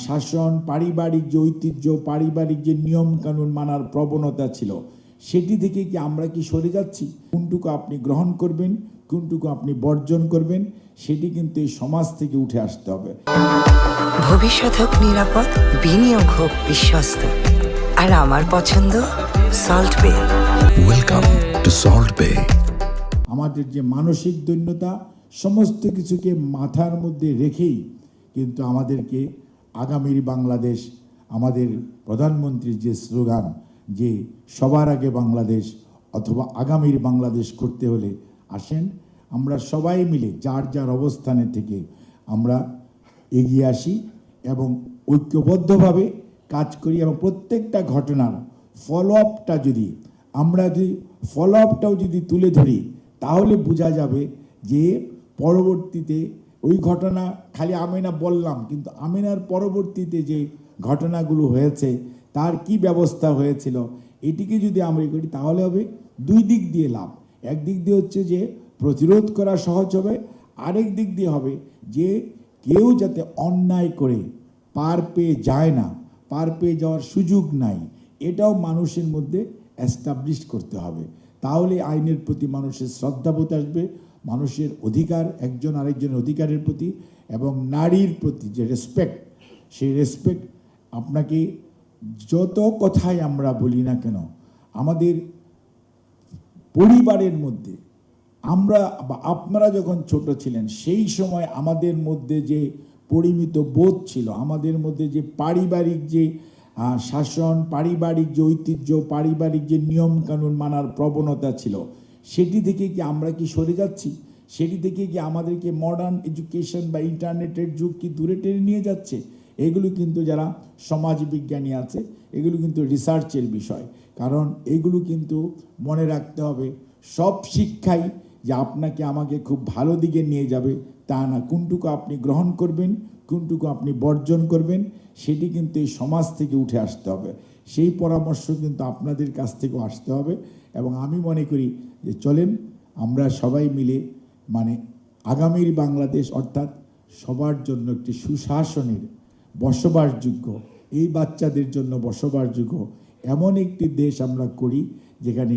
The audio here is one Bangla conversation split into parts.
শাসন, পারিবারিক যে ঐতিহ্য, পারিবারিক যে নিয়ম কানুন মানার প্রবণতা ছিল, সেটি থেকে কি আমরা কি সরে যাচ্ছি? কোনটুকু আপনি গ্রহণ করবেন, কোনটুকু আপনি বর্জন করবেন, সেটি কিন্তু এই সমাজ থেকে উঠে আসতে হবে। ভবিষ্যৎ হোক নিরাপদ, বিনিয়োগ হোক বিশ্বস্ত, আর আমার পছন্দ সল্ট বে। ওয়েলকাম টু সল্ট বে। আমাদের যে মানসিক দৈন্যতা, সমস্ত কিছুকে মাথার মধ্যে রেখেই কিন্তু আমাদেরকে আগামীর বাংলাদেশ, আমাদের প্রধানমন্ত্রীর যে স্লোগান যে সবার আগে বাংলাদেশ অথবা আগামীর বাংলাদেশ করতে হলে আসেন আমরা সবাই মিলে যার যার অবস্থানে থেকে আমরা এগিয়ে আসি এবং ঐক্যবদ্ধভাবে কাজ করি, এবং প্রত্যেকটা ঘটনার ফলো আপটাও যদি তুলে ধরি, তাহলে বোঝা যাবে যে পরবর্তীতে ওই ঘটনা খালি আমি না বললাম, কিন্তু আমিনার পরবর্তীতে যে ঘটনাগুলো হয়েছে তার কি ব্যবস্থা হয়েছিল, এটিকে যদি আমরা করি তাহলে হবে দুই দিক দিয়ে লাভ। একদিক দিয়ে হচ্ছে যে প্রতিরোধ করা সহজ হবে, আরেক দিক দিয়ে হবে যে কেউ যাতে অন্যায় করে পার পেয়ে যায় না, পার পেয়ে যাওয়ার সুযোগ নাই, এটাও মানুষের মধ্যে এস্টাবলিশ করতে হবে। তাহলে আইনের প্রতি মানুষের শ্রদ্ধাবোধ আসবে, মানুষের অধিকার, একজন আরেকজনের অধিকারের প্রতি এবং নারীর প্রতি যে রেসপেক্ট, সেই রেসপেক্ট আপনাকে যত কথাই আমরা বলি না কেন, আমাদের পরিবারের মধ্যে আমরা বা আপনারা যখন ছোট ছিলেন সেই সময় আমাদের মধ্যে যে পরিমিত বোধ ছিল, আমাদের মধ্যে যে পারিবারিক যে শাসন, পারিবারিক যে ঐতিহ্য, পারিবারিক যে নিয়ম কানুন মানার প্রবণতা ছিল, সেটি থেকে কি আমরা কি সরে যাচ্ছি? সেটি থেকে কি আমাদেরকে মডার্ন এডুকেশন বা ইন্টারনেটের যুগ কি দূরে টেনে নিয়ে যাচ্ছে? এগুলো কিন্তু যারা সমাজবিজ্ঞানী আছে, এগুলো কিন্তু রিসার্চের বিষয়। কারণ এগুলো কিন্তু মনে রাখতে হবে, সব শিক্ষাই যে আপনাকে আমাকে খুব ভালো দিকে নিয়ে যাবে তা না। কোনটুকু আপনি গ্রহণ করবেন, কোনটুকু আপনি বর্জন করবেন, সেটি কিন্তু এই সমাজ থেকে উঠে আসতে হবে। সেই পরামর্শ কিন্তু আপনাদের কাছ থেকেও আসতে হবে। এবং আমি মনে করি যে চলেন আমরা সবাই মিলে আগামীর বাংলাদেশ অর্থাৎ সবার জন্য একটি সুশাসনের, বসবাসযোগ্য, এই বাচ্চাদের জন্য বসবাসযোগ্য এমন একটি দেশ আমরা করি যেখানে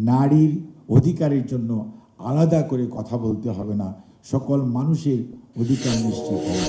নারীর অধিকারের জন্য আলাদা করে কথা বলতে হবে না, সকল মানুষের অধিকার নিশ্চিত হবে।